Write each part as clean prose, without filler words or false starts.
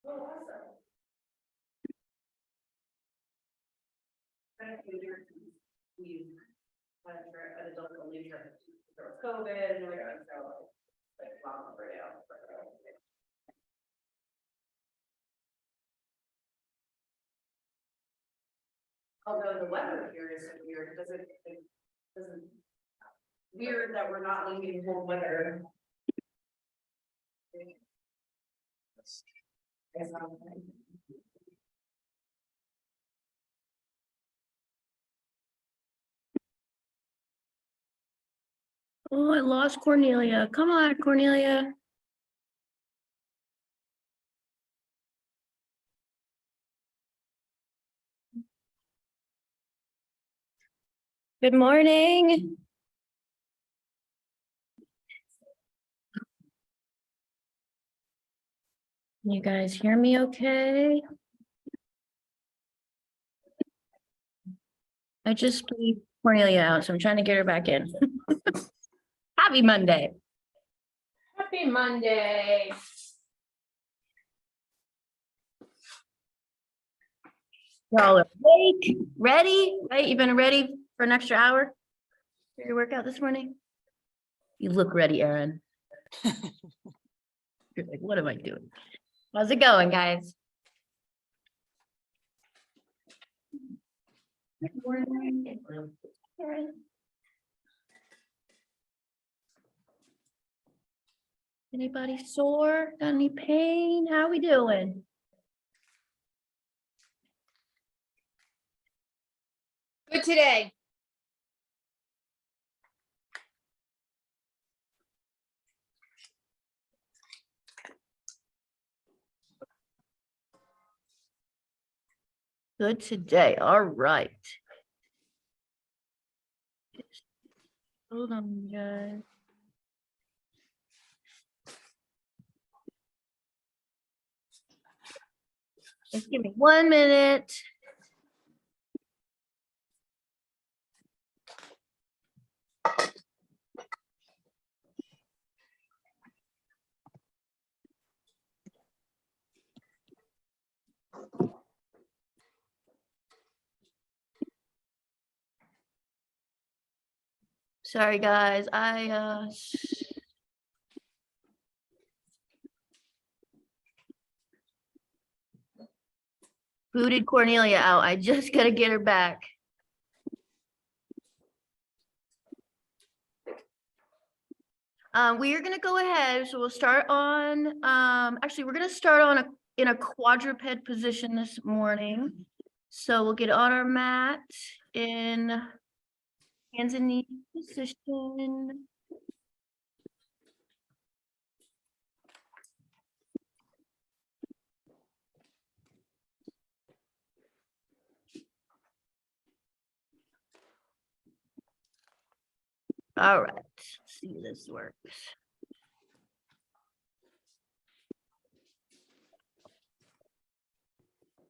Oh, awesome. We went for an adult only trip. There was COVID and we got so like long over now. Although the weather here is so weird, it doesn't weird that we're not leaving cold weather. Oh, I lost Cornelia. Come on, Cornelia. Good morning. Can you guys hear me okay? I just threw Cornelia out, so I'm trying to get her back in. Happy Monday. Happy Monday. Y'all are awake, ready, right? You've been ready for an extra hour for your workout this morning? You look ready, Erin. You're like, what am I doing? How's it going, guys? Good morning. Erin. Anybody sore? Got any pain? How we doing? Good today. Good today. All right. Hold on, guys. Just give me 1 minute. Sorry, guys. I booted Cornelia out. I just gotta get her back. We are gonna go ahead, so we'll start on, actually, we're gonna start on in a quadruped position this morning. So we'll get on our mat in hands and knees position. All right, let's see if this works.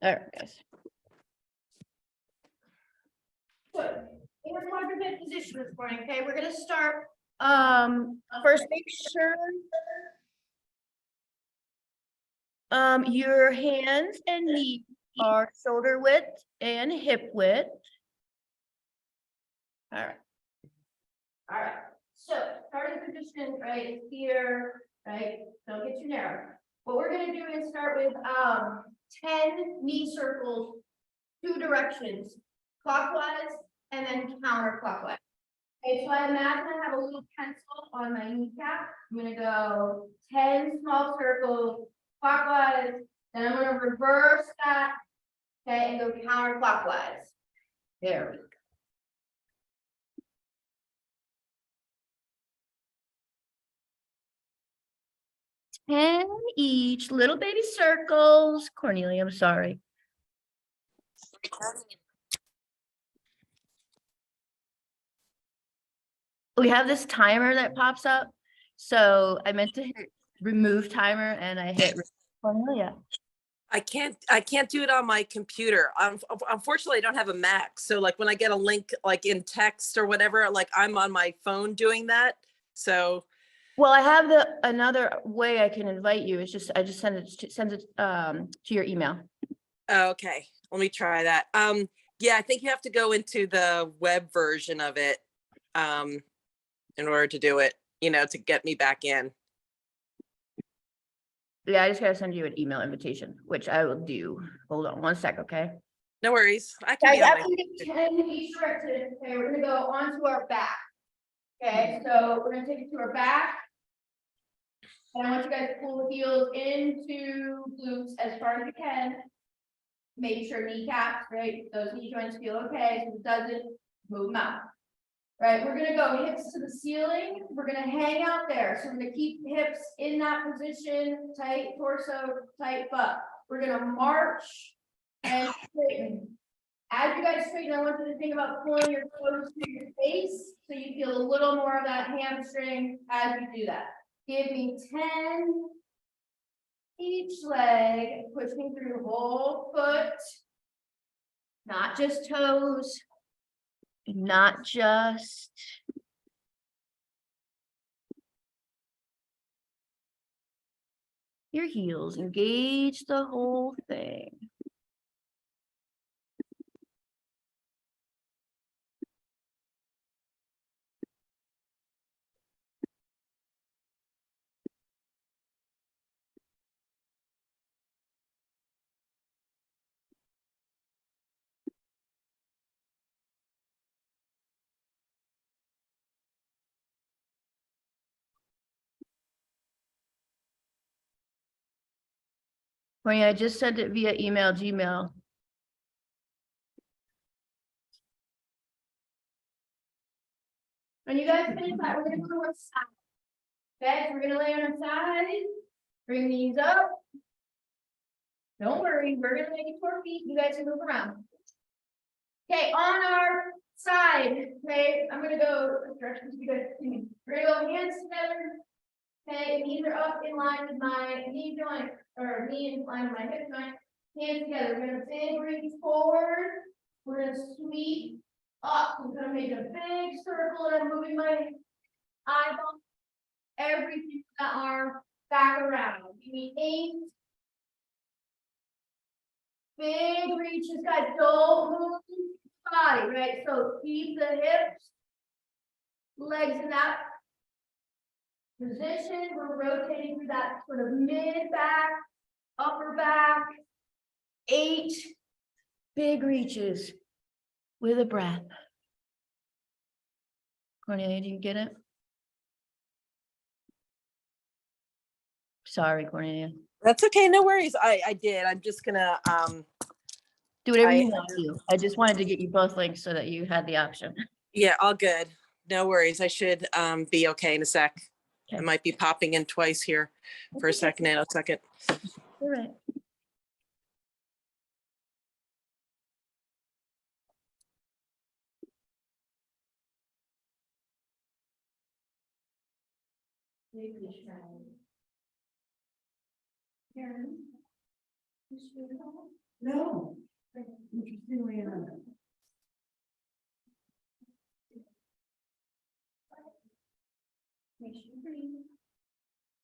All right, guys. Good. In a quadruped position this morning, okay? We're gonna start, first make sure your hands and knees are shoulder width and hip width. All right. All right, so starting position, right, is here, right? Don't get too narrow. What we're gonna do is start with 10 knee circles, 2 directions, clockwise and then counterclockwise. Okay, so I imagine I have a little pencil on my kneecap. I'm gonna go 10 small circles clockwise, then I'm gonna reverse that, okay, and go counterclockwise. There we go. 10 each, little baby circles. Cornelia, I'm sorry. We have this timer that pops up. So I meant to hit remove timer and I hit Cornelia. I can't do it on my computer. Unfortunately, I don't have a Mac. So like when I get a link like in text or whatever, like I'm on my phone doing that. So Well, I have another way I can invite you. It's just, I just send it to your email. Okay, let me try that. Yeah, I think you have to go into the web version of it in order to do it, to get me back in. Yeah, I just gotta send you an email invitation, which I will do. Hold on one sec, okay? No worries. I can Guys, be on after we get 10 each directed, okay, we're gonna go onto our back. Okay, so we're gonna take it to our back. And I want you guys to pull the heels into glutes as far as you can. Make sure kneecaps, right? Those knee joints feel okay, so it doesn't move them out. Right, we're gonna go hips to the ceiling. We're gonna hang out there. So we're gonna keep hips in that position, tight torso, tight butt. We're gonna march and straighten. As you guys straighten, I want you to think about pulling your toes to your face, so you feel a little more of that hamstring as you do that. Give me 10 each leg, pushing through whole foot, not just toes, not just your heels. Engage the whole thing. Courtney, I just sent it via email, Gmail. When you guys finish that, we're gonna go to our side. Okay, so we're gonna lay on our side, bring these up. Don't worry, we're gonna make it to our feet. You guys can move around. Okay, on our side, okay, I'm gonna go stretch this, you guys see me. We're gonna go hands together. Okay, knees are up in line with my knee joint, or knee in line with my hip joint. Hands together. We're gonna big reach forward. We're gonna sweep up. I'm gonna make a big circle, and I'm moving my eyeball. Everything with that arm back around. Give me 8. Big reaches, guys. Don't move the body, right? So keep the hips, legs in that position. We're rotating through that sort of mid back, upper back. 8 big reaches with a breath. Cornelia, do you get it? Sorry, Cornelia. That's okay. No worries. I did. I'm just gonna, Do whatever I- you want to. I just wanted to get you both links so that you had the option. yeah, all good. No worries. I should be okay in a sec. I Okay. might be popping in twice here for a second and a second. All right. No. Interestingly enough.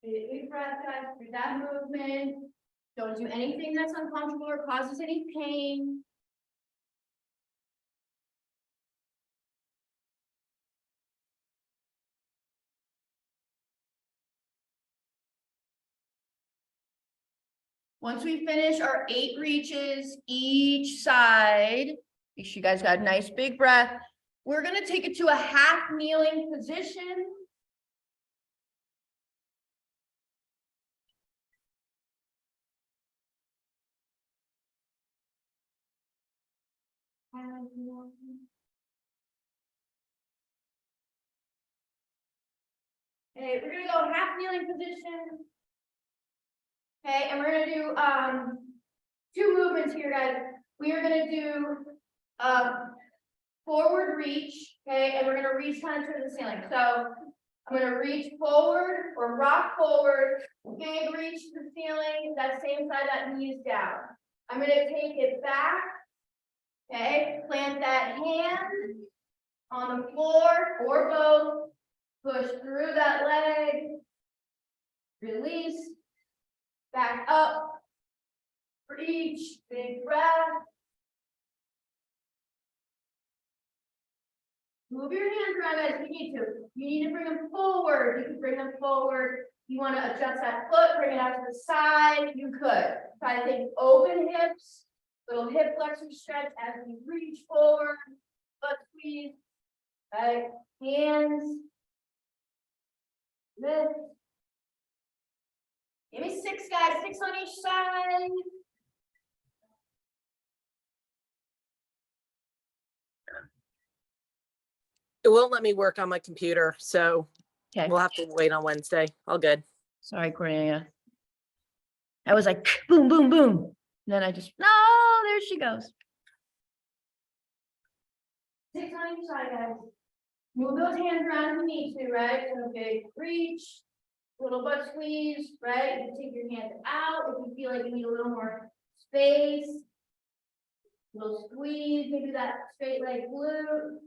Big breath, guys, through that movement. Don't do anything that's uncomfortable or causes any pain. Once we finish our 8 reaches each side, make sure you guys got a nice big breath. We're gonna take it to a half kneeling position. Okay, we're gonna go half kneeling position. Okay, and we're gonna do 2 movements here, guys. We are gonna do forward reach, okay, and we're gonna reach kind of to the ceiling. So I'm gonna reach forward or rock forward, big reach to the ceiling, that same side that knee is down. I'm gonna take it back, okay, plant that hand on the floor or both, Push through that leg. Release. Back up. Reach, big breath. Move your hands around as you need to. You need to bring them forward. You can bring them forward. You want to adjust that foot, bring it out to the side. You could. Try to think open hips, little hip flexor stretch as we reach forward. Butt squeeze. Right. Hands. Lift. Give me 6, guys. 6 on each side. It won't let me work on my computer, so Okay, we'll have to wait on Wednesday. All good. sorry, Cornelia. I was like, boom, boom, boom. And then I just, no, there she goes. 6 on each side, guys. Move those hands around if you need to, right? So big reach, little butt squeeze, right? You can take your hands out if you feel like you need a little more space. Little squeeze, maybe that straight leg glute.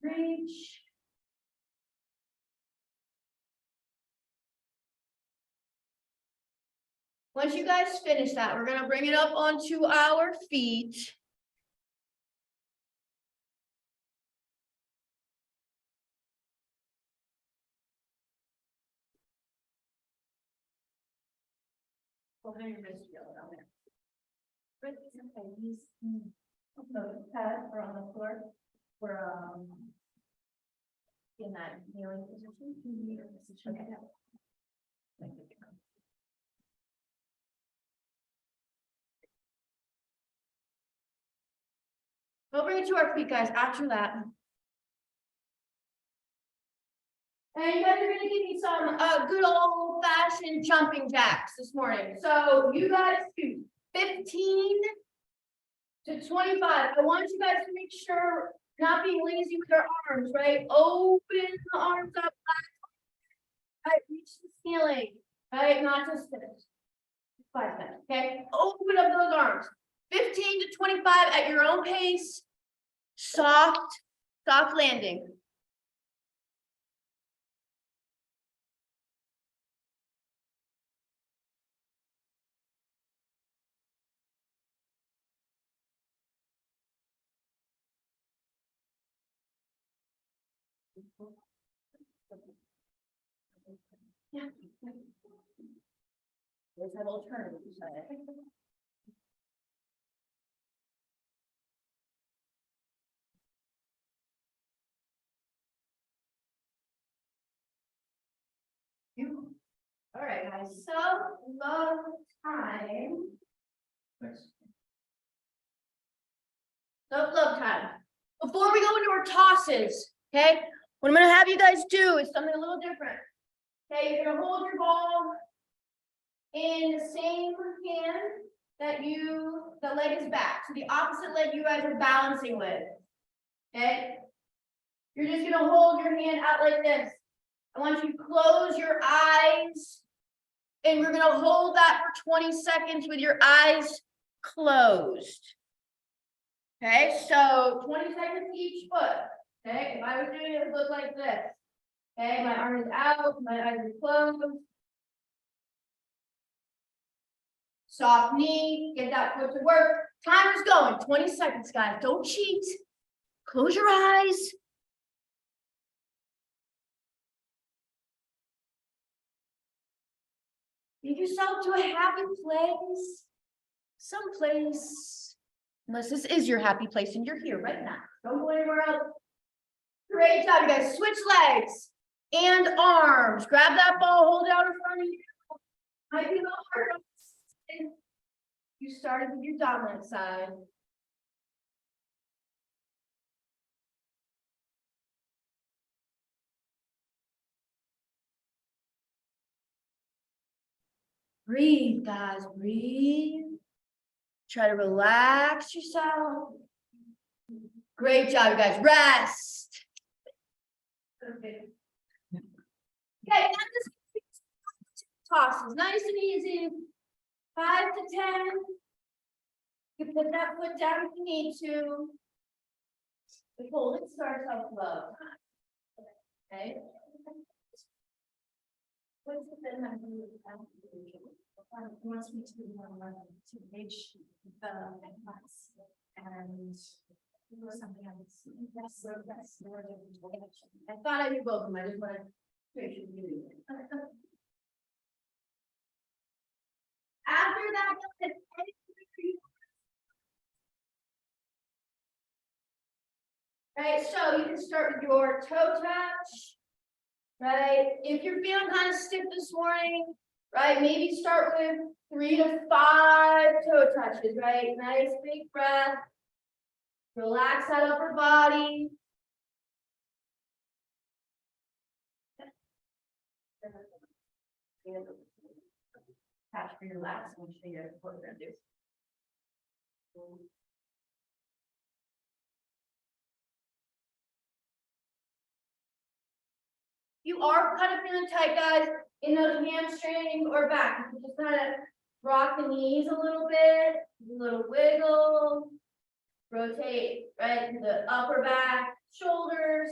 Reach. Once you guys finish that, we're gonna bring it up onto our feet. Hold on your wrist, feel it on there. Wrists and knees. On the pad or on the floor. We're in that kneeling position. Okay. We'll bring it to our feet, guys, after that. And you guys are gonna give me some good old fashioned jumping jacks this morning. So you guys do 15 to 25. I want you guys to make sure not being lazy with your arms, right? Open the arms up, right? Reach the ceiling, right? Not just this. 5 minutes, okay? Open up those arms. 15 to 25 at your own pace. Soft landing. Yeah. There's that alternative. All right, guys, so love time. Love time. Before we go into our tosses, okay, what I'm gonna have you guys do is something a little different. Okay, you're gonna hold your ball in the same hand that the leg is back, so the opposite leg you guys are balancing with. Okay, you're just gonna hold your hand out like this. I want you to close your eyes, and we're gonna hold that for 20 seconds with your eyes closed. Okay, so 20 seconds each foot. Okay, if I was doing it, it would look like this. Okay, my arm is out, my eyes are closed. Soft knee, get that foot to work. Timer's going, 20 seconds, guys. Don't cheat. Close your eyes. Take yourself to a happy place. Someplace. Unless this is your happy place and you're here right now. Don't go anywhere else. Great job, you guys. Switch legs and arms. Grab that ball, hold it out in front of you. Might be a little hard. You started with your dominant side. Breathe, guys, breathe. Try to relax yourself. Great job, you guys. Rest. Okay. Okay, now just tosses, nice and easy. 5 to 10. You put that foot down if you need to. The folding starts off low. Okay? What's the thing that we wants me to page the class and something else. That's I thought I knew both of them, I just wanted to make sure you knew. After that, right, so you can start with your toe touch. Right, if you're feeling kind of stiff this morning, right, maybe start with 3 to 5 toe touches, right? Nice big breath. Relax that upper body. Catch for your lats, and show you what we're gonna do. You are kind of feeling tight, guys, in those hamstrings or back. You can just kind of rock the knees a little bit, a little wiggle. Rotate right to the upper back, shoulders.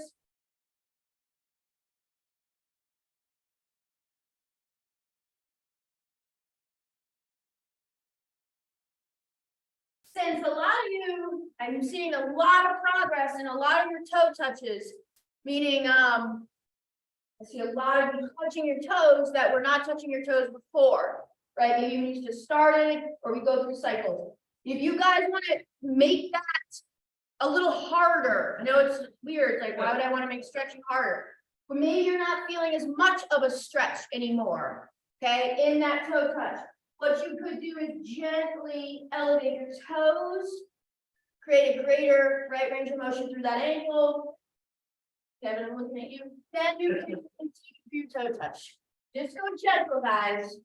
Since a lot of you, I'm seeing a lot of progress in a lot of your toe touches, meaning I see a lot of you touching your toes that were not touching your toes before, right? Maybe we just started or we go through cycles. If you guys want to make that a little harder, I know it's weird, it's like, why would I want to make stretching harder? But maybe you're not feeling as much of a stretch anymore, okay, in that toe touch. What you could do is gently elevate your toes, create a greater right range of motion through that ankle. Kevin, I'm looking at you. Then you can continue your toe touch. Just go gentle, guys,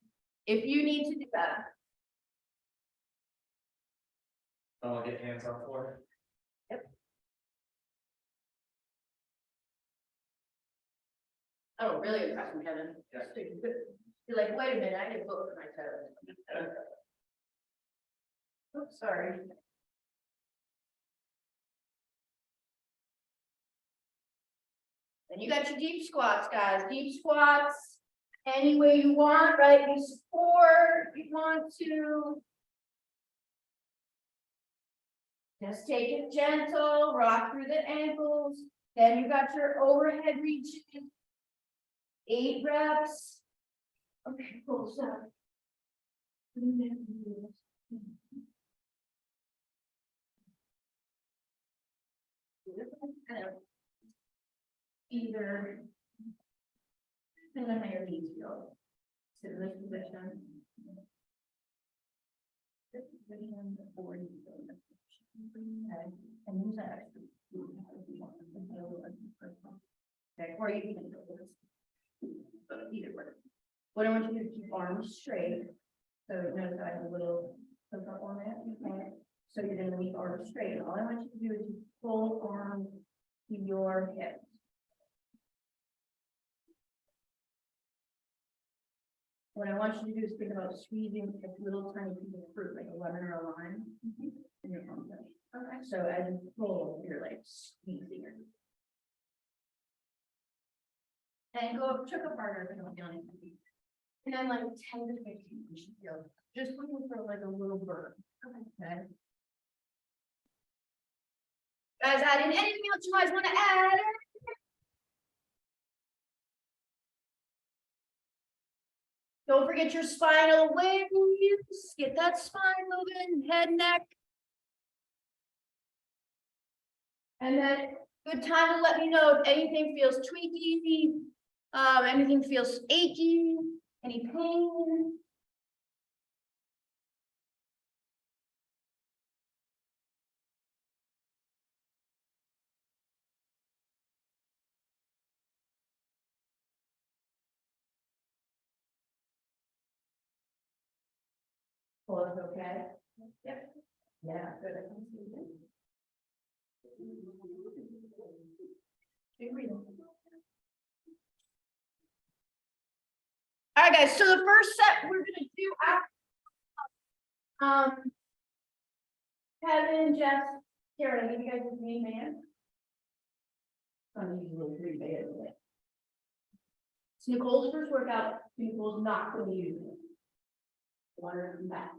if you need to do that. I'll get hands on floor. Oh, really impressed me, Kevin. Yeah. You're like, wait a minute, I need to look for my toes. Oops, sorry. And you got your deep squats, guys. Deep squats, any way you want, right? You support, if you want to. Just take it gentle, rock through the ankles. Then you got your overhead reaches. 8 reps. Okay, cool, so. Either. Depending on how your knees feel. Sit in this position. This position, or you go in this position. Okay, and use that extra. Okay, or you can go this. Either way. What I want you to do is keep arms straight. So notice I have a little hook up on it. Okay. So you're gonna leave arms straight. And all I want you to do is just pull arms to your hips. What I want you to do is think about squeezing a little tiny piece of fruit, like a lemon or a lime, in your palm. Okay. So as you pull, you're like squeezing it. And go up, chuck up harder if you don't feel anything. And then like 10 to 15, you should feel just looking for like a little burn. Okay. Guys, add in anything else you guys want to add? Don't forget your spinal waves. Get that spine moving, head, neck. And then good time to let me know if anything feels tweaky, anything feels achy, any pain. Pause, okay? Yep. Yeah, good. I can see you. Keep breathing. All right, guys, so the first set we're gonna do after Kevin, Jeff, Karen, I give you guys the name, man. I'm usually pretty bad at it. It's Nicole's first workout. Nicole's not going to use it. Want her to come back.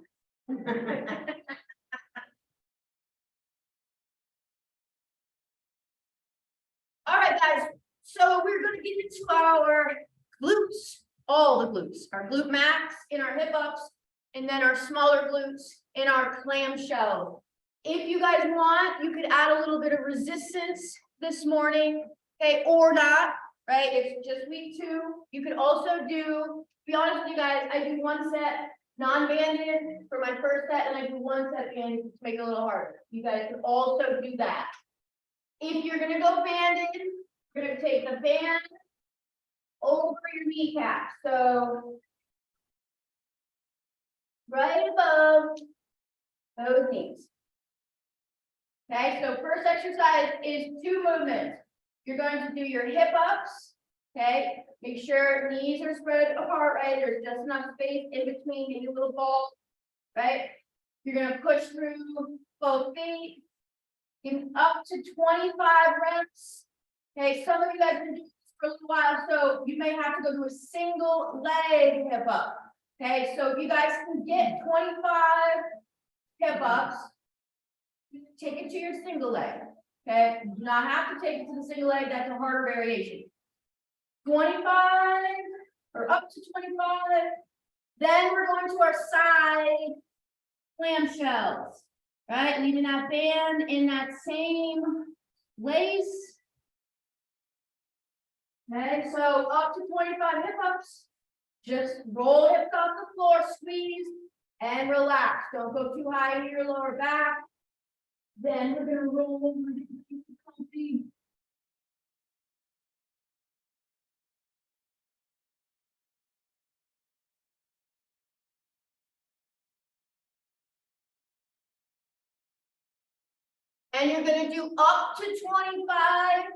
All right, guys, so we're gonna get into our glutes, all the glutes, our glute max in our hip ups, and then our smaller glutes in our clamshell. If you guys want, you could add a little bit of resistance this morning, okay, or not, right? It's just week 2. You could also do, be honest with you guys, I do 1 set non-banded for my first set, and I do 1 set banded to make it a little harder. You guys could also do that. If you're gonna go banded, you're gonna take the band over your kneecap, so right above those knees. Okay, so first exercise is 2 movements. You're going to do your hip ups, okay? Make sure knees are spread apart, right? There's just enough space in between, maybe a little ball, right? You're gonna push through both feet. In up to 25 reps. Okay, some of you guys have been doing this for a little while, so you may have to go to a single leg hip up. Okay, so if you guys can get 25 hip ups, take it to your single leg. Okay, you do not have to take it to the single leg, that's a harder variation. 25 or up to 25. Then we're going to our side clamshells. Right, leaving that band in that same lace. Okay, so up to 25 hip ups. Just roll hips off the floor, squeeze, and relax. Don't go too high into your lower back. Then we're gonna roll over and get comfy. And you're gonna do up to 25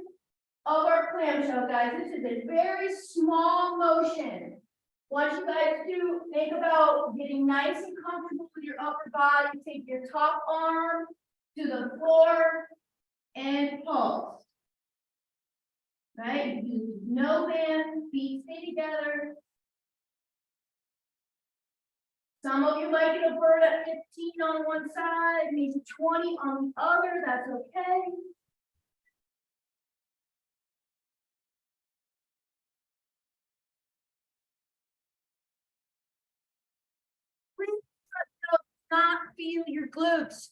of our clamshell, guys. This is a very small motion. Once you guys do, think about getting nice and comfortable with your upper body. Take your top arm to the floor and pulse. Right? You do no band, feet stay together. Some of you might get a bird at 15 on one side, maybe 20 on the other, that's okay. Please not feel your glutes.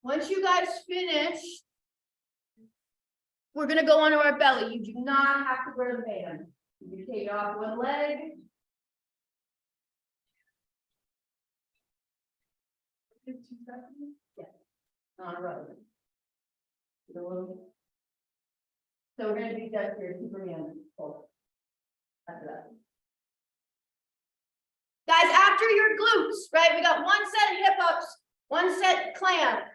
Once you guys finish, we're gonna go onto our belly. You do not have to wear the band. You can take it off one leg. Yeah, non-relevant. So we're gonna do that for your Superman. After that. Guys, after your glutes, right? We got 1 set of hip ups, 1 set clamp,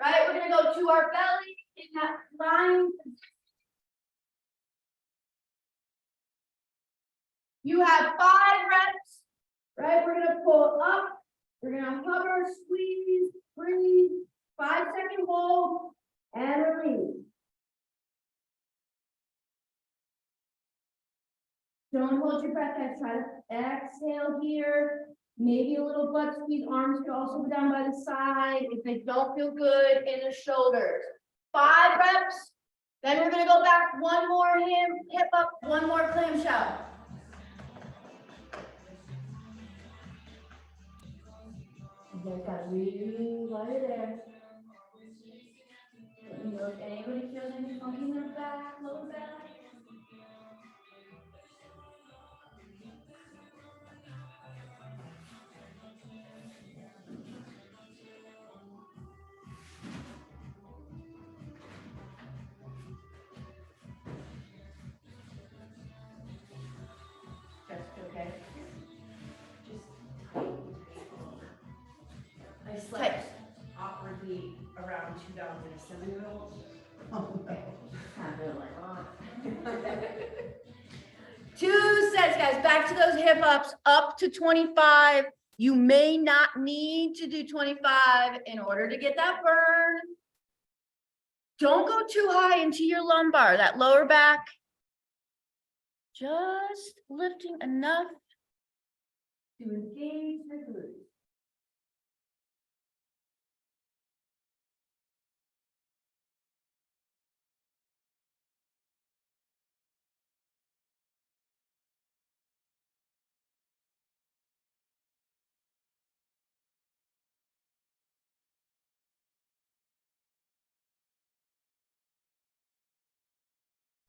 right? We're gonna go to our belly in that line. You have 5 reps, right? We're gonna pull up, we're gonna hover, squeeze, breathe, 5-second hold, and release. Don't hold your breath, guys. Try to exhale here. Maybe a little butt squeeze. Arms can also go down by the side if they don't feel good in the shoulders. 5 reps. Then we're gonna go back 1 more hip up, 1 more clamshell. You guys got really light there. Let me know if anybody feels any funky in their back, lower back. That's okay. I slept awkwardly around 2007-year-old. Oh, no. Kind of like, oh. 2 sets, guys. Back to those hip ups, up to 25. You may not need to do 25 in order to get that burn. Don't go too high into your lumbar, that lower back. Just lifting enough to engage the glutes.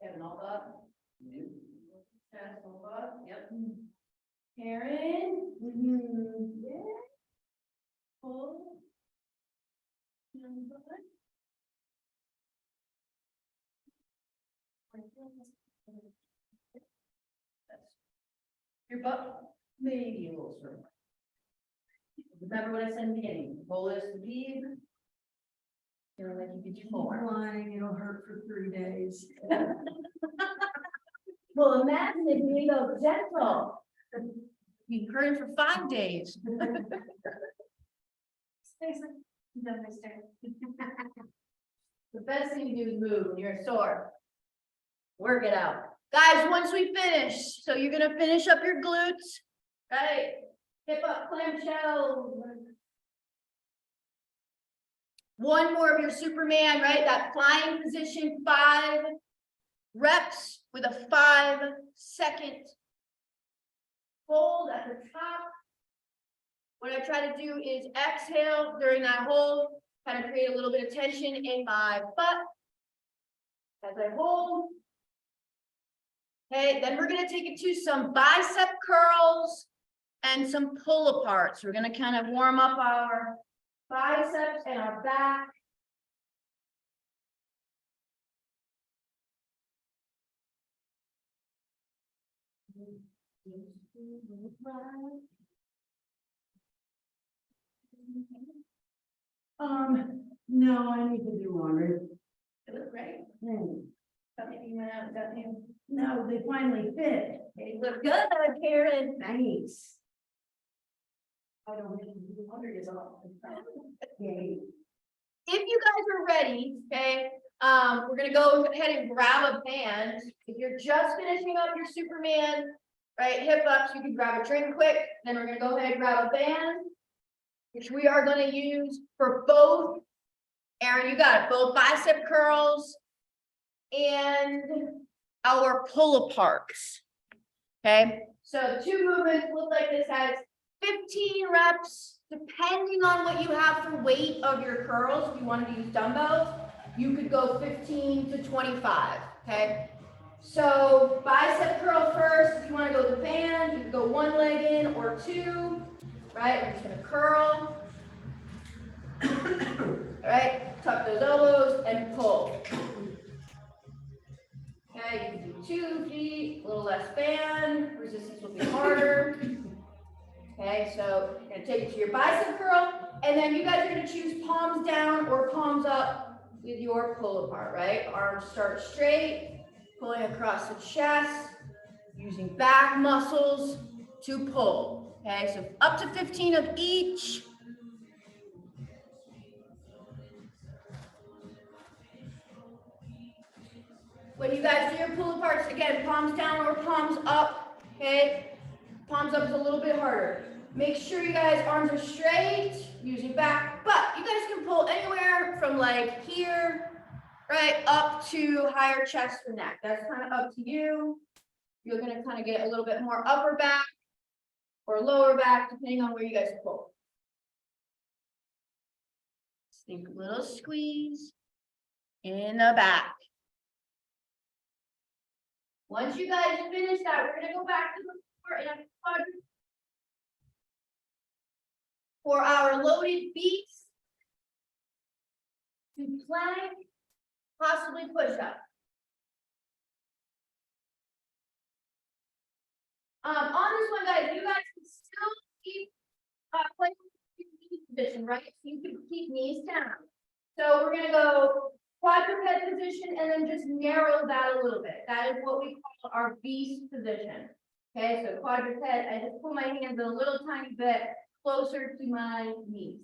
Kevin, all up. Chest, all up, yep. Karen. Yeah. Pull. And back. Your butt maybe a little sore. Remember what I said in the beginning, bolus the bead. You're like you get more. Lying, it'll hurt for 3 days. Well, imagine if you go gentle. You hurt for 5 days. The best thing to do is move when you're sore. Work it out. Guys, once we finish, so you're gonna finish up your glutes, right? Hip up clamshell. One more of your Superman, right? That flying position, 5 reps with a 5-second hold at the top. What I try to do is exhale during that hold, kind of create a little bit of tension in my butt as I hold. Okay, then we're gonna take it to some bicep curls and some pull aparts. We're gonna kind of warm up our biceps and our back. No, I need to do longer. It look great. Hmm. Thought maybe you went out and got him. No, they finally fit. They look good, Karen. Thanks. I don't need to do longer is all. Yay. If you guys are ready, okay, we're gonna go ahead and grab a band. If you're just finishing up your Superman, right, hip ups, you can grab a drink quick. Then we're gonna go ahead and grab a band, which we are gonna use for both. Aaron, you got it, both bicep curls and our pull aparts. Okay, so 2 movements look like this, guys. 15 reps, depending on what you have for weight of your curls. If you wanted to use dumbbells, you could go 15 to 25, okay? So bicep curl first. If you want to go with the band, you can go 1 leg in or 2, right? We're just gonna curl. All right, tuck those elbows and pull. Okay, you can do 2 feet, a little less band, resistance will be harder. Okay, so you're gonna take it to your bicep curl, and then you guys are gonna choose palms down or palms up with your pull apart, right? Arms start straight, pulling across the chest, using back muscles to pull. Okay, so up to 15 of each. When you guys do your pull aparts, again, palms down or palms up, okay? Palms up is a little bit harder. Make sure you guys' arms are straight, using back, but you guys can pull anywhere from like here, right, up to higher chest or neck. That's kind of up to you. You're gonna kind of get a little bit more upper back or lower back, depending on where you guys pull. Think a little squeeze in the back. Once you guys finish that, we're gonna go back to the floor in a quadrant for our loaded beats to plank, possibly push up. On this one, guys, you guys can still keep playing with your knee position, right? So you can keep knees down. So we're gonna go quadruped position and then just narrow that a little bit. That is what we call our beast position. Okay, so quadruped, I just put my hands a little tiny bit closer to my knees.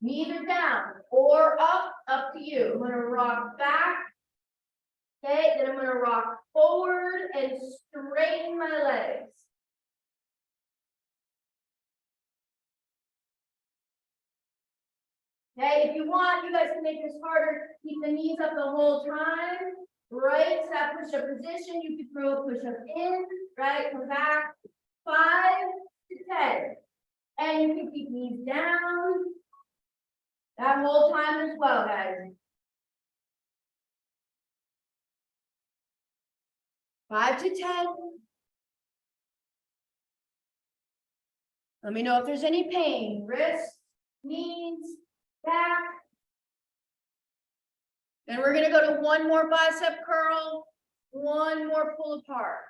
Knees are down or up to you. I'm gonna rock back. Okay, then I'm gonna rock forward and straighten my legs. Okay, if you want, you guys can make this harder. Keep the knees up the whole time. Right, so that push-up position, you can throw a push-up in, right, come back, 5 to 10. And you can keep knees down that whole time as well, guys. 5 to 10. Let me know if there's any pain, wrists, knees, back. Then we're gonna go to one more bicep curl, one more pull apart.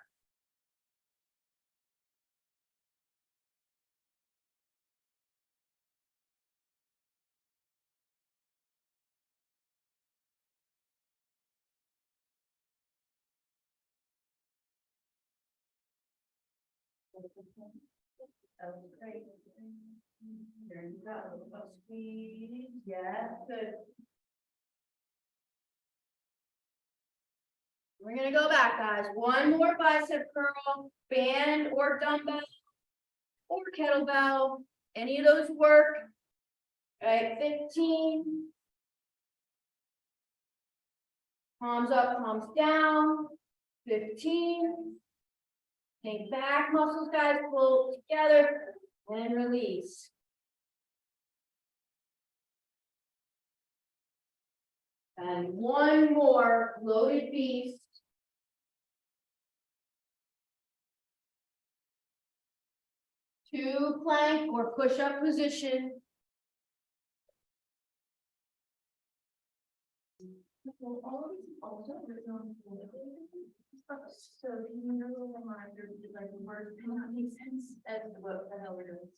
That was great. There you go. Squeeze. Yeah, good. We're gonna go back, guys. One more bicep curl, band or dumbbell or kettlebell. Any of those work. All right, 15. Palms up, palms down. 15. Think back muscles, guys, pull together and release. And one more loaded beast. Two plank or push-up position. So you know, reminder, like the word may not make sense as what the hell we're doing.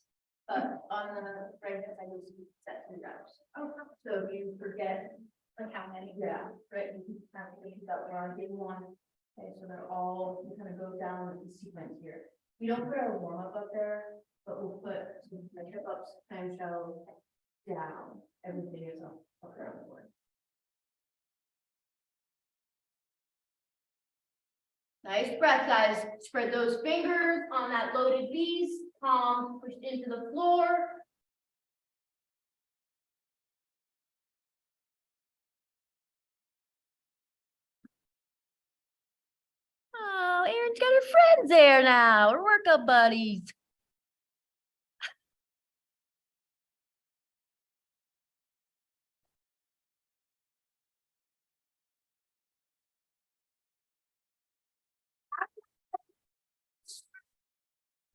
On the right hand side, you'll see set 2 reps. Oh, so if you forget, like how many? Yeah, right, you can kind of think that we're on day 1. Okay, so they're all, we kind of go down the sequence here. We don't put our warm up there, but we'll put some like hip ups, clamshell down. Everything is up around the board. Nice breath, guys. Spread those fingers on that loaded beast. Palms pushed into the floor. Oh, Erin's got her friends there now, her workout buddies.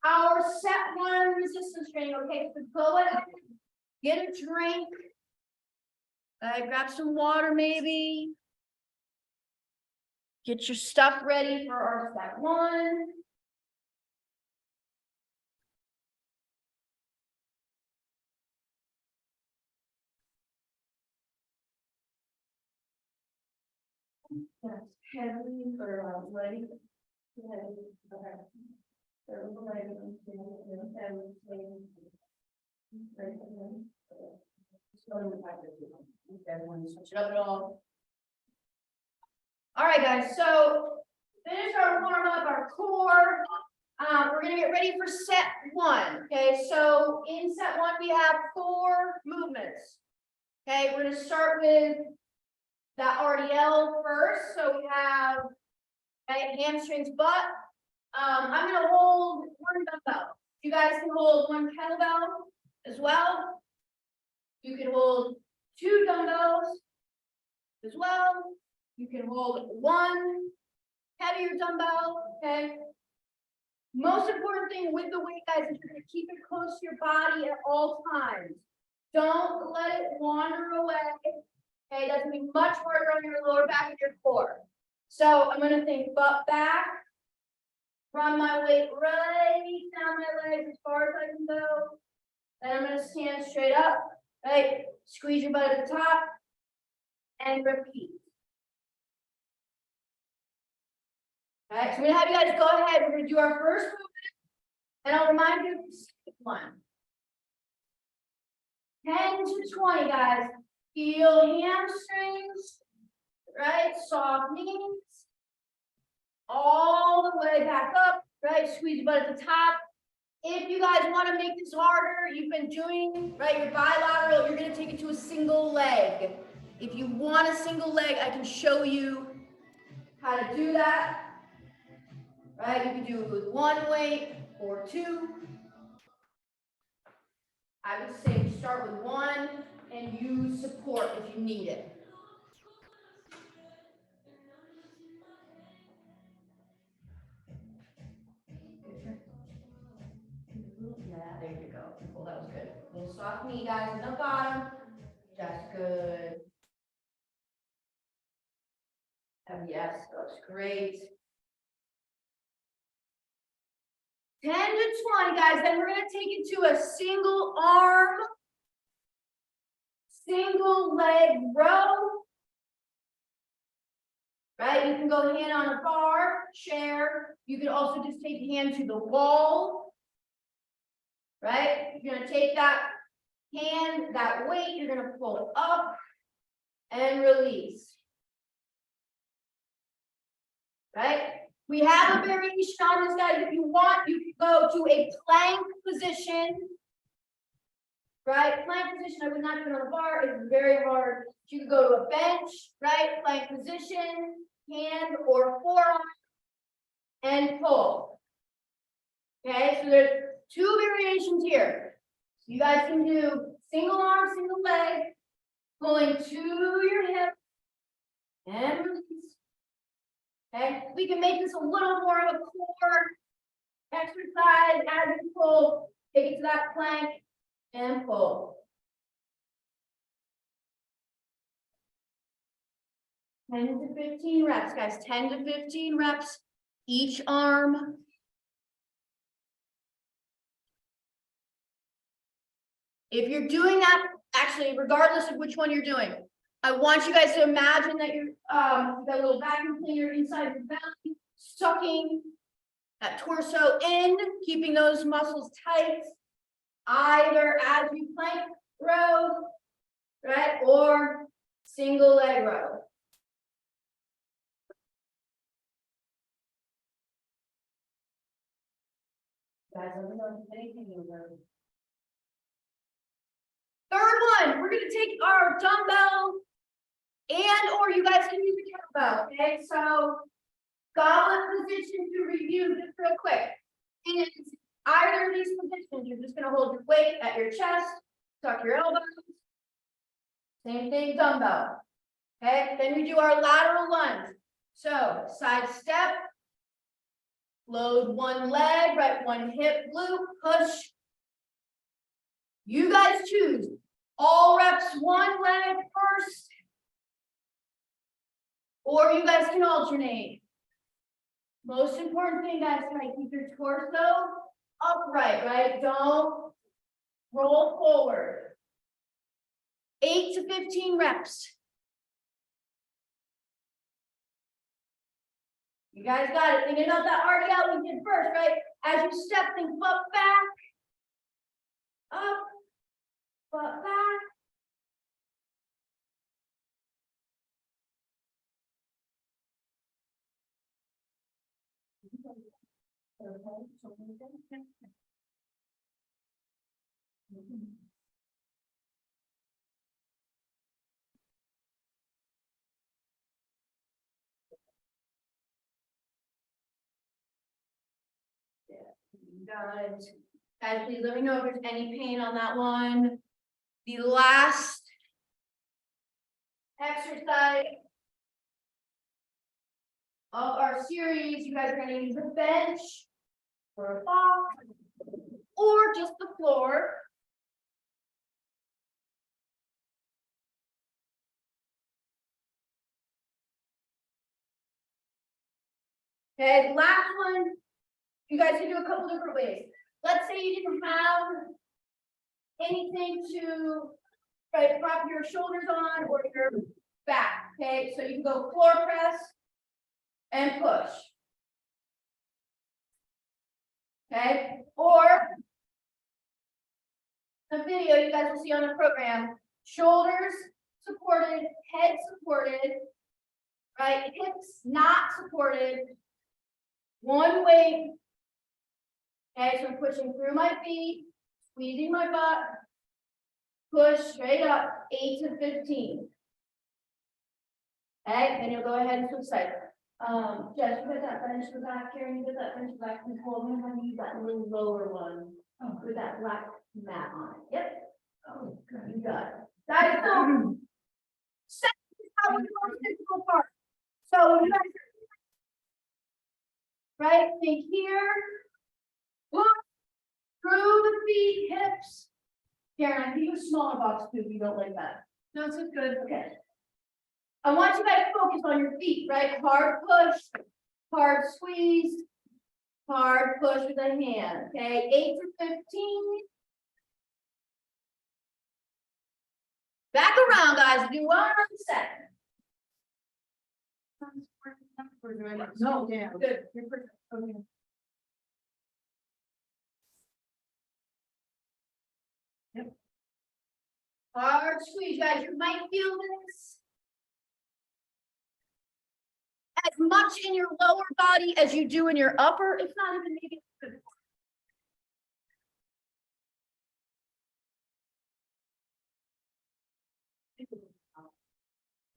Our set 1 resistance training. Okay, so go ahead, get a drink. Grab some water, maybe. Get your stuff ready for our set 1. That's heavy for ready. Okay. Switch it up at all. All right, guys, so finish our warm up, our core. We're gonna get ready for set 1. Okay, so in set 1, we have 4 movements. Okay, we're gonna start with that RDL first. So we have hamstrings, butt. I'm gonna hold 1 dumbbell. You guys can hold 1 kettlebell as well. You can hold 2 dumbbells as well. You can hold 1 heavier dumbbell, okay? Most important thing with the weight, guys, is you're gonna keep it close to your body at all times. Don't let it wander away. Okay, that's gonna be much harder on your lower back and your core. So I'm gonna think butt back, run my weight right down my legs as far as I can go. Then I'm gonna stand straight up, right? Squeeze your butt at the top and repeat. All right, so I'm gonna have you guys go ahead. We're gonna do our first movement, and I'll remind you of the second one. 10 to 20, guys. Feel hamstrings, right? Soft knees. All the way back up, right? Squeeze your butt at the top. If you guys want to make this harder, you've been doing, right, your bilateral, you're going to take it to a single leg. If you want a single leg, I can show you how to do that. Right, you can do it with one weight or two. I would say start with one and use support if you need it. Yeah, there you go. Well, that was good. A little soft knee, guys, in the bottom. That's good. Yes, that's great. 10 to 20, guys. Then we're going to take it to a single arm, single leg row. Right? You can go hand on a bar, chair. You can also just take hand to the wall. Right? You're going to take that hand, that weight, you're going to pull it up and release. Right? We have a variation on this, guys. If you want, you can go to a plank position. Right? Plank position, I would not do it on a bar. It's very hard. You can go to a bench, right? Plank position, hand or forearm, and pull. Okay, so there's two variations here. You guys can do single arm, single leg, pulling to your hip, and release. Okay, we can make this a little more of a core exercise as you pull. Take it to that plank and pull. 10 to 15 reps, guys. 10 to 15 reps each arm. If you're doing that, actually, regardless of which one you're doing, I want you guys to imagine that you're got a little vacuum cleaner inside your belly, sucking that torso in, keeping those muscles tight, either as you plank row, right, or single leg row. Guys, let me know if anything you learn. Third one, we're gonna take our dumbbell and or you guys can use a kettlebell, okay? So goblet position to review just real quick. In either of these positions, you're just gonna hold your weight at your chest, tuck your elbows. Same thing, dumbbell. Okay, then we do our lateral lunge. So side step, load one leg, right, one hip glute, push. You guys choose. All reps, one leg first. Or you guys can alternate. Most important thing, guys, is keep your torso upright, right? Don't roll forward. 8 to 15 reps. You guys got it. Thinking about that RDL we did first, right? As you step, think butt back. Up. Butt back. Guys, please let me know if there's any pain on that one. The last exercise of our series, you guys are going to use a bench or a box or just the floor. Okay, last one. You guys can do a couple different ways. Let's say you didn't have anything to prop your shoulders on or your back. Okay, so you can go floor press and push. Okay, or the video you guys will see on the program, shoulders supported, head supported, right? Hips not supported. One weight. Okay, so I'm pushing through my feet, squeezing my butt. Push straight up, 8 to 15. Okay, then you'll go ahead and switch sides. Jess, you got that bench in the back, Karen, you got that bench in the back, Nicole, I'm gonna use that little lower one. With that black mat on it, yep. Oh, good. You got it. That is so. Second is probably the most difficult part. So you guys. Right, think here. Look. Through the feet, hips. Karen, I think a smaller box too, if you don't like that. No, it's good. Okay. I want you guys to focus on your feet, right? Hard push, hard squeeze, hard push with a hand, okay? 8 to 15. Back around, guys. Do 1 set. No, yeah. Good. You're perfect. Okay. Yep. Hard squeeze, guys. You might feel this as much in your lower body as you do in your upper. It's not even maybe good.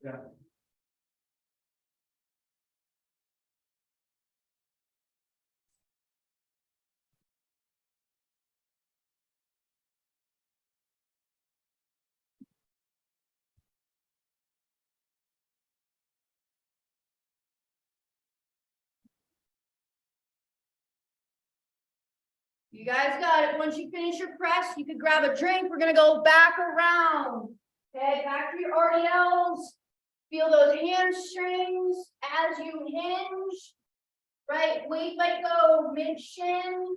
Yeah. You guys got it. Once you finish your press, you could grab a drink. We're gonna go back around. Okay, back to your RDLs. Feel those hamstrings as you hinge. Right, weight let go mid shin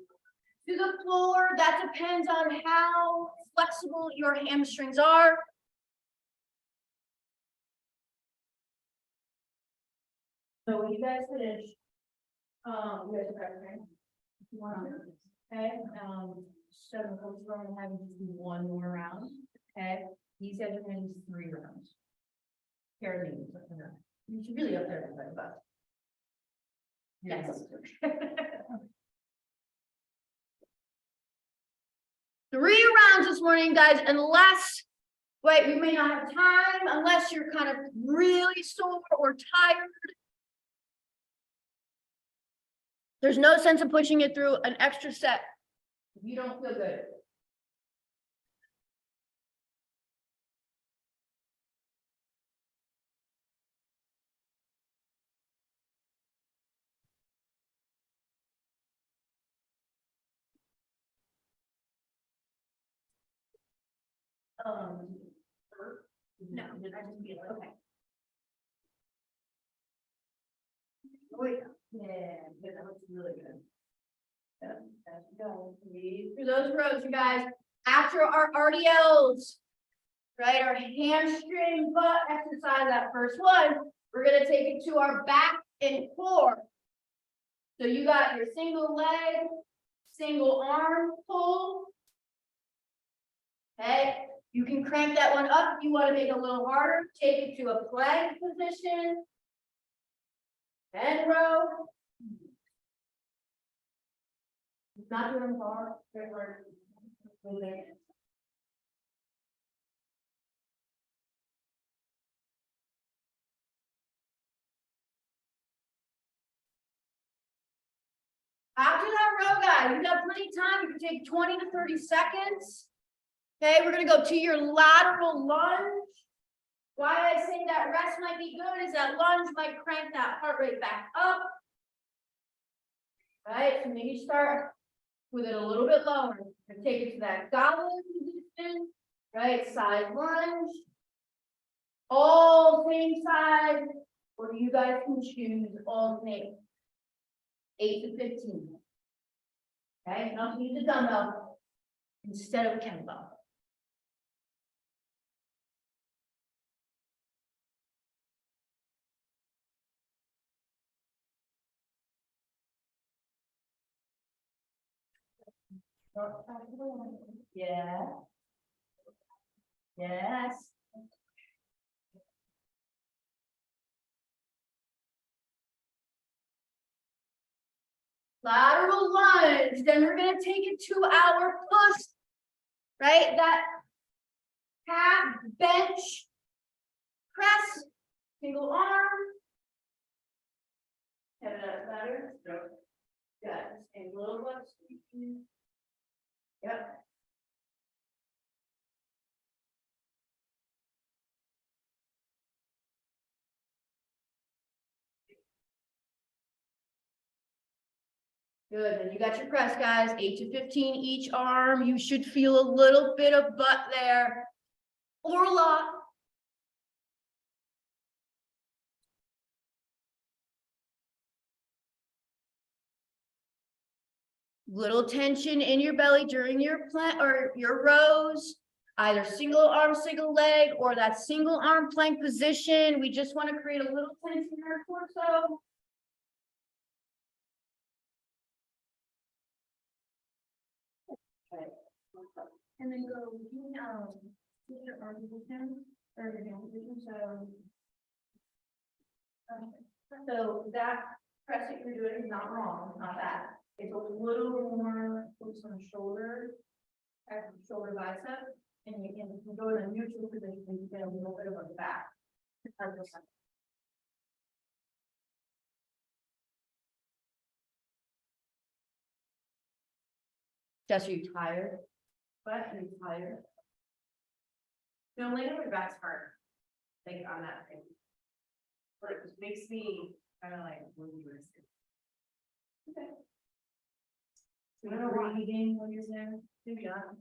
to the floor. That depends on how flexible your hamstrings are. So when you guys finish, you guys grab a drink. If you want. Okay, so we're going to have you do 1 more round, okay? These guys are going to do 3 rounds. Carolyn, you should really up there, but. Yes. 3 rounds this morning, guys, unless, wait, we may not have time, unless you're kind of really sore or tired. There's no sense of pushing it through an extra set if you don't feel good. No, I just feel okay. Wait, yeah, that looks really good. Go. Through those rows, you guys. After our RDLs, right, our hamstring butt exercise, that first one, we're gonna take it to our back and core. So you got your single leg, single arm pull. Okay, you can crank that one up if you want to make it a little harder. Take it to a plank position. And row. Not doing hard, very hard. After that row, guys, you got plenty of time. You can take 20 to 30 seconds. Okay, we're gonna go to your lateral lunge. Why I say that rest might be good is that lunge might crank that heart rate back up. Right, so maybe start with it a little bit lower and take it to that goblet position, right? Side lunge. All same side, or you guys can choose alternate 8 to 15. Okay, not to use a dumbbell instead of a kettlebell. Yeah. Yes. Lateral lunge, then we're gonna take it to our push. Right, that half bench press, single arm. Have it up better. Good, and a little bit. Yep. Good, then you got your press, guys, 8 to 15 each arm. You should feel a little bit of butt there. Or a lot. Little tension in your belly during your plank or your rows, either single arm, single leg, or that single arm plank position. We just want to create a little tension in our torso. And then go, with your arm position, or your hand position, so that press that you're doing is not wrong, it's not bad. It's a little more focused on the shoulder, shoulder bicep, and you can go in a neutral position, you get a little bit of a back. Jess, are you tired? But are you tired? No, laying on my back's hard. Like on that thing. But it just makes me kind of like, when you were saying. Okay. I don't know what you gain when you're there. Maybe not.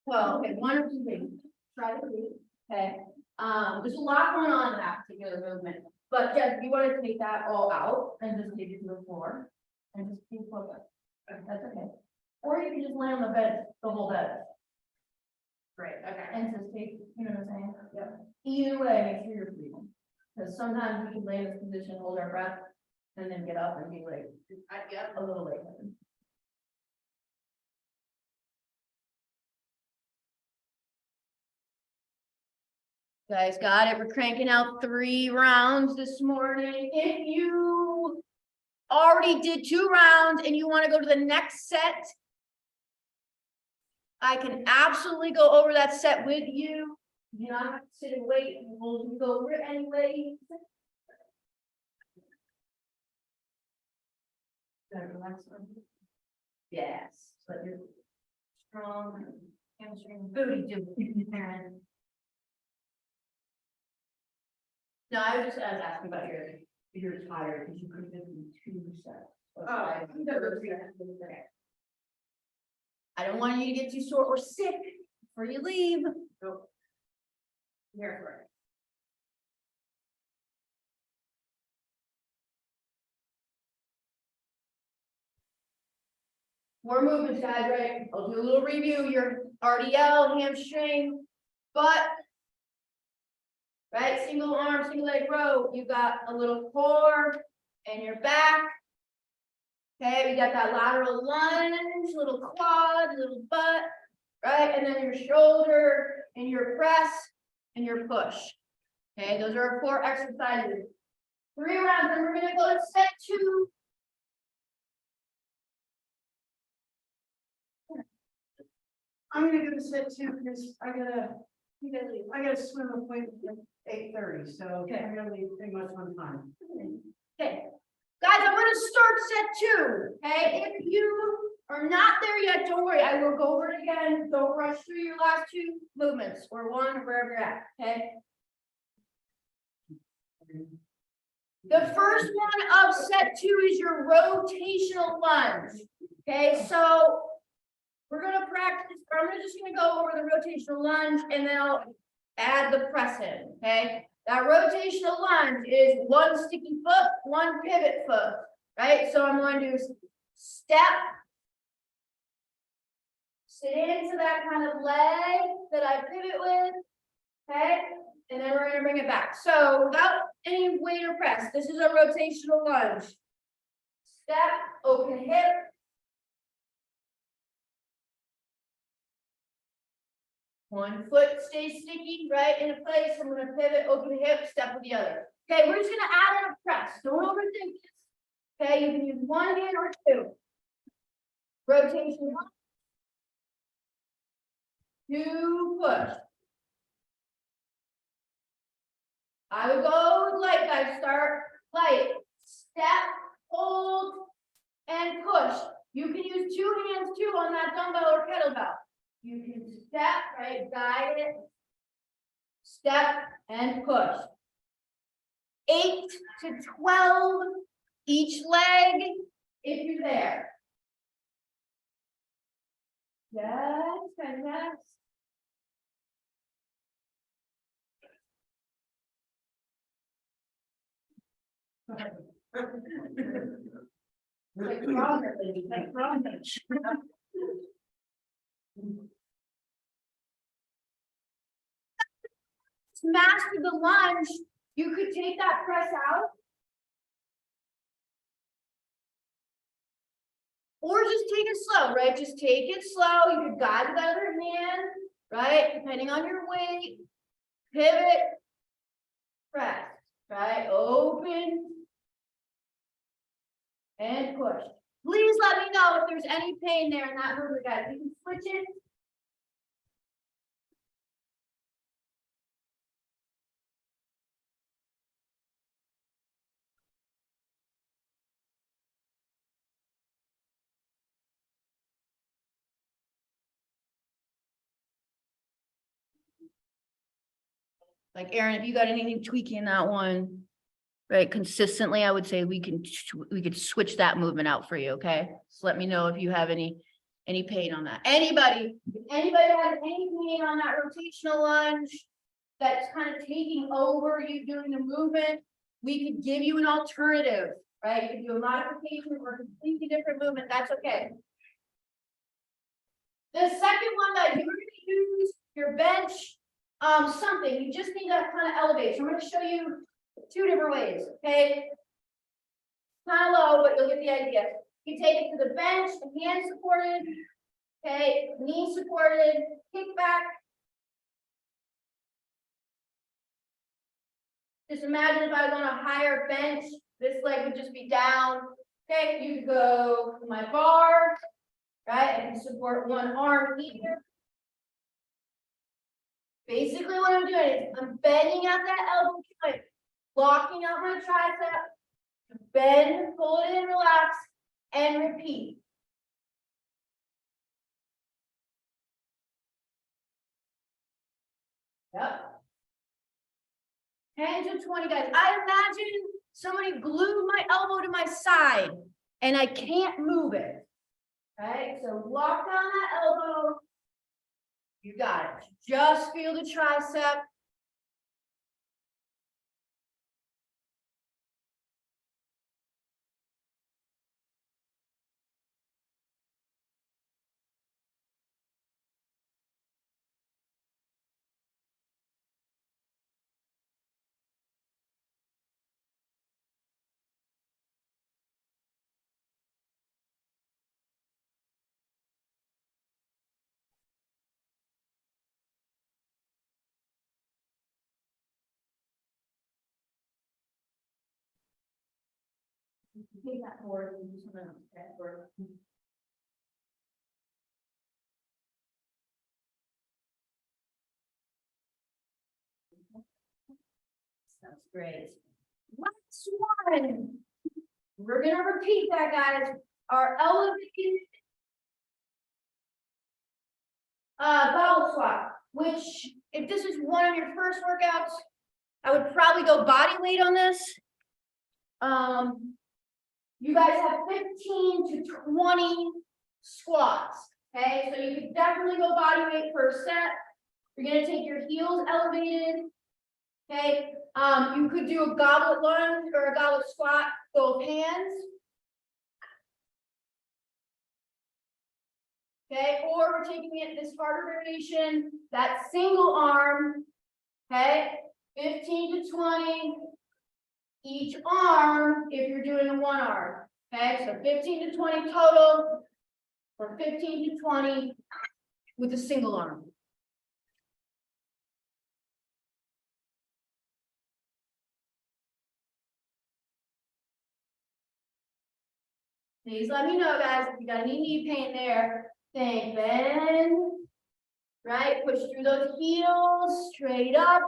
Well, okay, one or two things, try to read, okay? There's a lot going on in that particular movement, but Jess, you want to take that all out and just take it to the floor and just keep focused. That's okay. Or you can just lay on the bed, the whole bed, Great, okay. and just take, you know what I'm saying? Yep. Either way, make sure you're breathing. Because sometimes we can lay in this position, hold our breath, and then get up and be like Yep. a little late. Guys, got it. We're cranking out 3 rounds this morning. If you already did 2 rounds and you want to go to the next set, I can absolutely go over that set with you. You don't have to sit and wait. We'll go over it anyway. Yes, but you're strong, hamstring, booty do. No, I was just asking about you're tired because you could have been 2 sets. I don't want you to get too sore or sick before you leave. Here for it. More movements, guys, right? I'll do a little review. Your RDL, hamstring, butt. Right, single arm, single leg row. You got a little core and your back. Okay, we got that lateral lunge, little quad, little butt, right? And then your shoulder and your press and your push. Okay, those are our 4 exercises. 3 rounds, and we're gonna go to set 2. I'm gonna go to set 2 because I gotta swim appointment at 8:30, so Okay. I'm gonna leave pretty much on time. Okay, guys, I'm gonna start set 2, okay? If you are not there yet, don't worry, I will go over it again. Don't rush through your last 2 movements, or 1, or wherever you're at, okay? The first one of set 2 is your rotational lunge, okay? So we're gonna practice, or I'm just gonna go over the rotational lunge and then I'll add the press in, okay? That rotational lunge is 1 sticky foot, 1 pivot foot, right? So I'm going to step, sit into that kind of leg that I pivot with, okay? And then we're gonna bring it back. So without any weight or press, this is a rotational lunge. Step, open hip. One foot stays sticky, right, in a place. I'm gonna pivot, open the hip, step with the other. Okay, we're just gonna add in a press. Don't overthink this. Okay, you can use one hand or two. Rotation. 1, 2, push. I would go with light, guys. Start light. Step, hold, and push. You can use 2 hands too on that dumbbell or kettlebell. You can step, right, guide it. Step and push. 8 to 12 each leg if you're there. Yes, fantastic. Like Robert, like Robert. To master the lunge, you could take that press out. Or just take it slow, right? Just take it slow. You could guide with the other hand, right? Depending on your weight. Pivot. Press, right? Open. And push. Please let me know if there's any pain there in that movement, guys. You can switch it. Like Aaron, if you got anything tweaking that one, right, consistently, I would say we could switch that movement out for you, okay? So let me know if you have any pain on that. Anybody, if anybody has any pain on that rotational lunge that's kind of taking over you doing the movement, we could give you an alternative, right? You can do a modification or a completely different movement, that's okay. The second one that you're gonna use your bench, something, you just need that kind of elevation. I'm gonna show you 2 different ways, okay? Kind of low, but you'll get the idea. You take it to the bench, hand supported, okay, knee supported, kick back. Just imagine if I was on a higher bench, this leg would just be down. Okay, you could go to my bar, right? I can support one arm here. Basically what I'm doing is I'm bending out that elbow joint, locking out my tricep, bend, pull it in, relax, and repeat. Yep. 10 to 20, guys. I imagine somebody glued my elbow to my side and I can't move it. Right? So lock down that elbow. You got it. Just feel the tricep. Take that forward and do something else. Okay, forward. Sounds great. Last one. We're gonna repeat that, guys. Our elevated ball squat, which if this is one of your first workouts, I would probably go body weight on this. You guys have 15 to 20 squats. Okay, so you could definitely go body weight per set. You're gonna take your heels elevated. Okay, you could do a goblet lunge or a goblet squat, both hands. Okay, or we're taking it this harder variation, that single arm. Okay, 15 to 20 each arm if you're doing a one arm. Okay, so 15 to 20 total, or 15 to 20 with a single arm. Please let me know, guys, if you got any knee pain there. Think, bend. Right, push through those heels, straight up.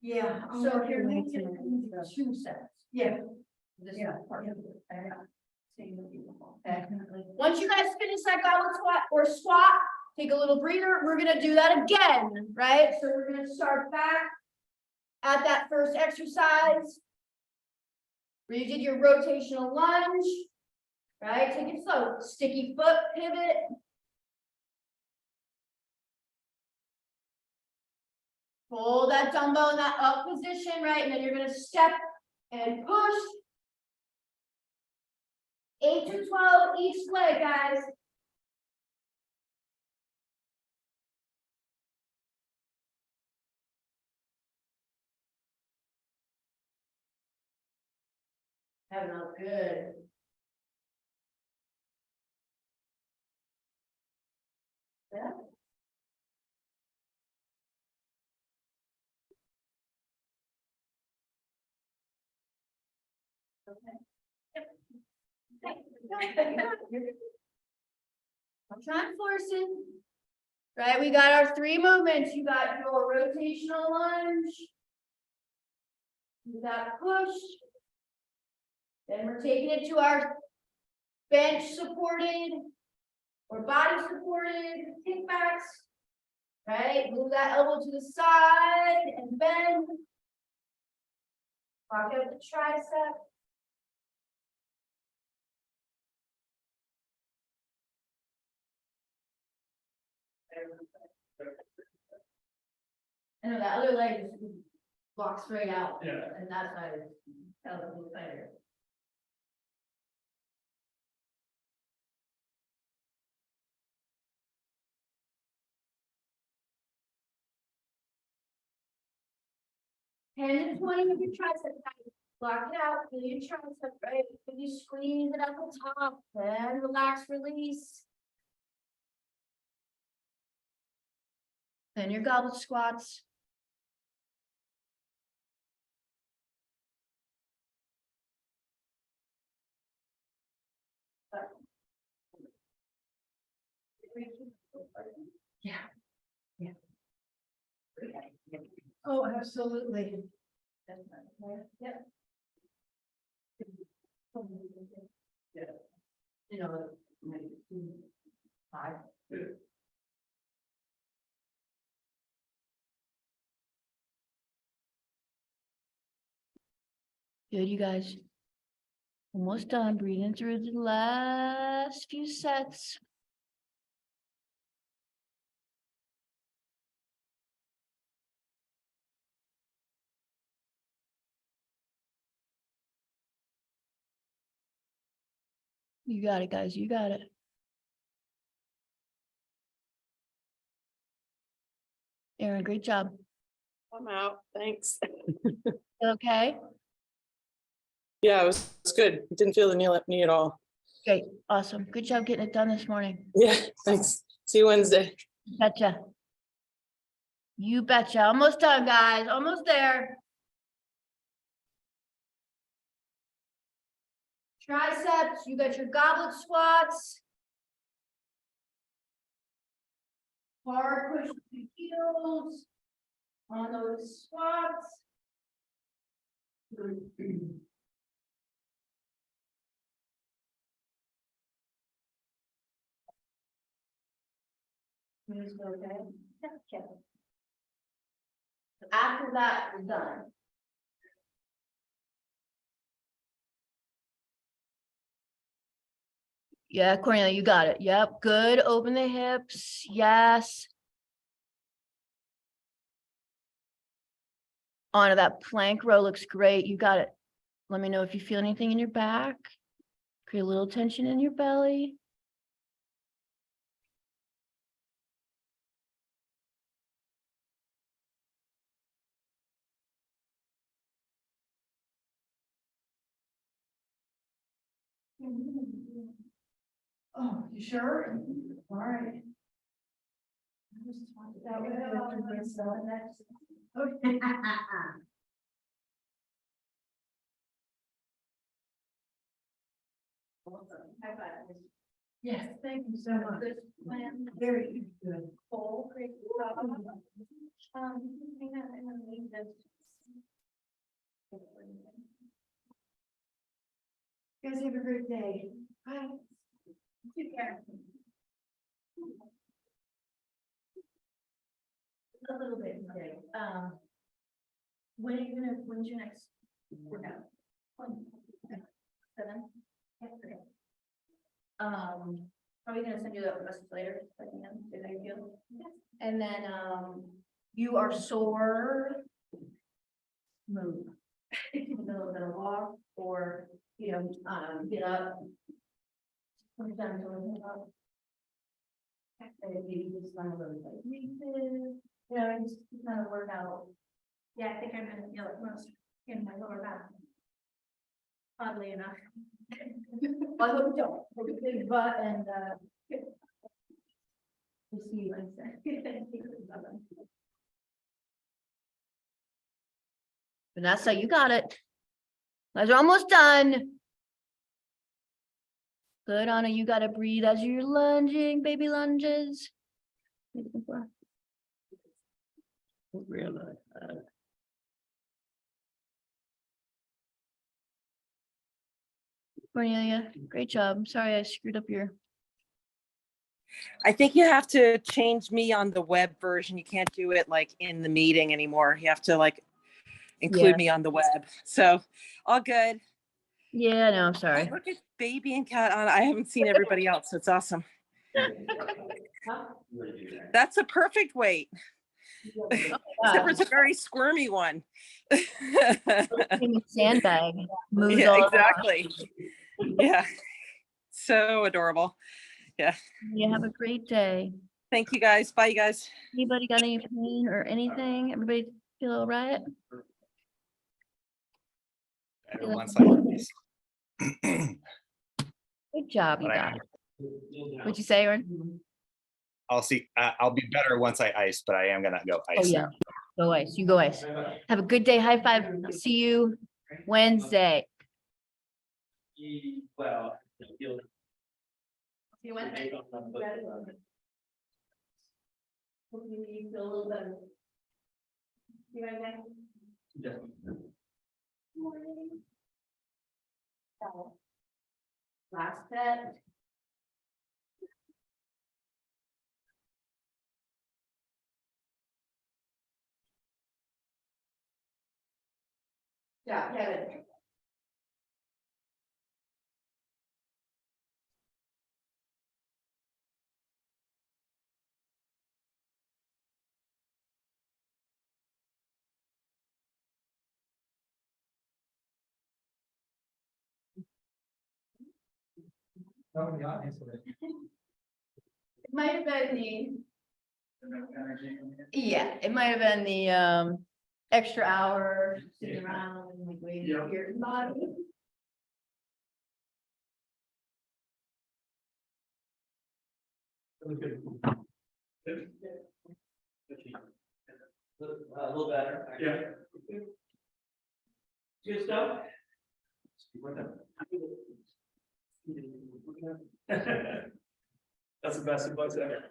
Yeah. So if you're doing it in 2 sets. Yeah. This is Yeah. part of it. Okay. Once you guys finish that goblet squat or squat, take a little breather. We're gonna do that again, right? So we're gonna start back at that first exercise. Where you did your rotational lunge, right? Take it slow. Sticky foot pivot. Pull that dumbbell in that up position, right? And then you're gonna step and push. 8 to 12 each leg, guys. That felt good. Yeah. I'm trying to force it. Right, we got our 3 movements. You got your rotational lunge. You got push. Then we're taking it to our bench supported or body supported kickbacks. Right, move that elbow to the side and bend. Walk out the tricep. I know that other leg just walks straight out. Yeah. And that's why it's a little better. Ten to 20 of your tricep. Block it out, feel your tricep, right? Feel you squeeze it at the top, then relax, release. Then your goblet squats. Yeah. Yeah. Oh, absolutely. Yep. You know, maybe 5. Good, you guys. Almost done. Breathing through the last few sets. You got it, guys. You got it. Aaron, great job. I'm out, thanks. Okay, Yeah, it's good. Didn't feel the knee at all. great, awesome. Good job getting it done this morning. Yeah, thanks. See you Wednesday. Betcha. You betcha. Almost done, guys. Almost there. Triceps, you got your goblet squats. Hard push with the heels. On those squats. Is it okay? Yeah. After that, we're done. Yeah, Cornelia, you got it. Yep, good. Open the hips. Yes. Onto that plank row looks great. You got it. Let me know if you feel anything in your back. Create a little tension in your belly. Oh, you sure? All right. That would Okay. High five. Yes, thank you so much. Good plan. Very good. Full, great job. Hang on, I'm gonna leave this. You guys have a great day. Bye. Take care. A little bit, today. When are you gonna, when's your next? workout? When? 7? Yeah, okay. Probably gonna send you that message later, so I can see how you feel. And then, you are sore. Move. A little bit of walk, or, get up. Put it down to a up. And maybe just run a little bit. Just kind of work out. Yeah, I think I'm gonna feel it most in my lower back. Oddly enough. I hope you don't, with a big butt and, we'll see you Wednesday. Vanessa, you got it. Guys are almost done. Good, Anna, you gotta breathe as you're lunging, baby lunges. Cornelia, great job. Sorry I screwed up your. I think you have to change me on the web version. You can't do it like in the meeting anymore. You have to like include Yeah. me on the web. So all good. Yeah, no, I'm sorry. Look at baby and cat on. I haven't seen everybody else. So it's awesome. That's a perfect weight. Except for it's a very squirmy one. Sandbag. Moves Yeah, all around. exactly. Yeah. So adorable. You have a great day. Thank you guys. Bye, you guys. Anybody got any pain or anything? Everybody feel all right? Better once I release. Good job, you But I- got it. What'd you say, Aaron? I'll see. I'll be better once I ice, but I am gonna go Oh, ice yeah. now. Go ice. You go ice. Have a good day. High five. I'll see you Wednesday. Well. See you Wednesday. Hopefully you feel a little better. See you Wednesday. Last set. Yeah, Kevin. Oh, the audience with it. It might have been the, Energy. Yeah, it might have been the extra hour sitting around and like waiting to hear your body. It was good. A little better. Yeah. Good stuff. That's the best advice ever.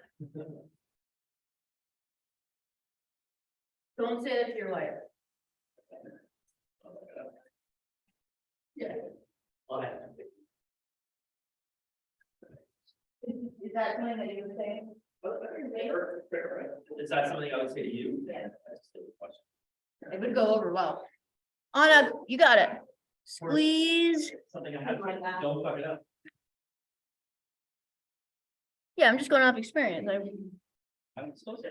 don't say that to your wife. Yeah. Is that something that you would say? Is that something I would say to you? Yeah. It would go over well. Anna, you got it. Squeeze. Something I have, don't fuck it up. Yeah, I'm just going off experience. I'm supposed to.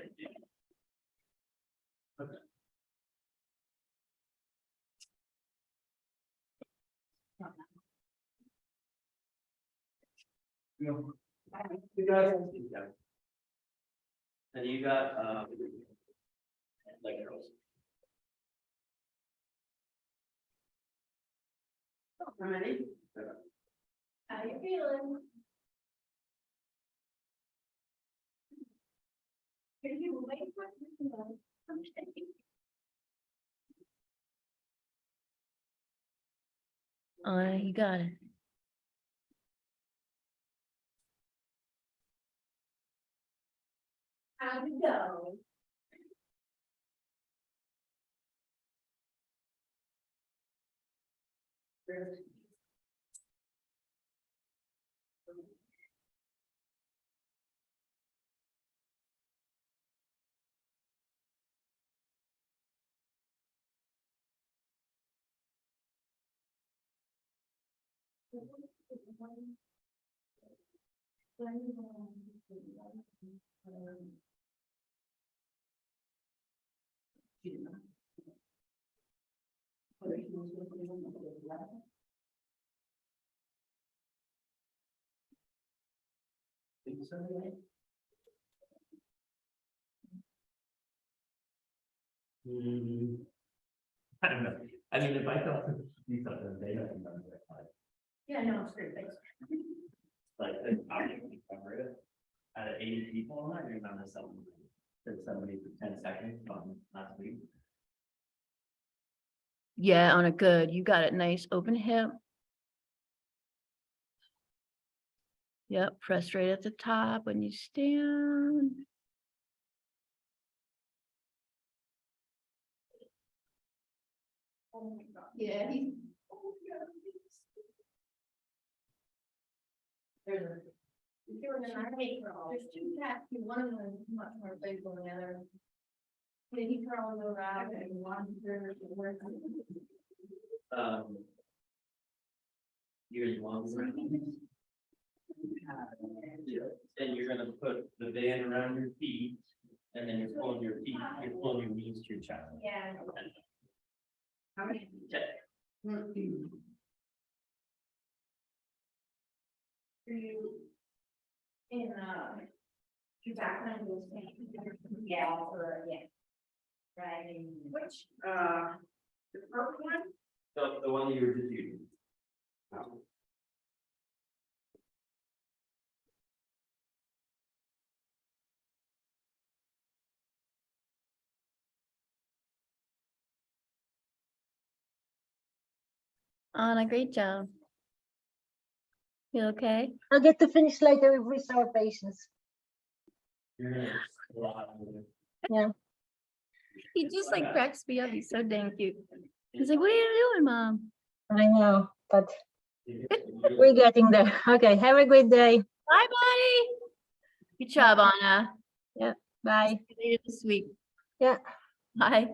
You guys. And you got, like girls. Ready? How you feeling? Are you awake? You got it. How'd it go? I don't know. I mean, if I thought to do something, they don't remember that. Yeah, no, it's great, thanks. Like, I don't remember it. Out of 80 people, I remember something. Said somebody for 10 seconds on last week. Yeah, on a good, you got it, nice, open hip. Yep, press right at the top when you stand. Yeah, he's. There's two cats, one of them is much more playful than the other. Yeah, he crawls around and wanders and works. Years long. And you're gonna put the band around your feet, and then you're pulling your feet, you're pulling your knees to your chest. Yeah. How many? Okay. You in your background was yeah, or yeah. Right. Which, the purple one? The one that you were just using. Anna, great job. You okay? I'll get to finish later with restore patience. You're gonna. He just like cracks me up. He's so dang cute. He's like, what are you doing, Mom? I know, but we're getting there. Okay, have a great day. Bye, buddy. Good job, Anna. Bye. See you later this week. Yeah. Bye.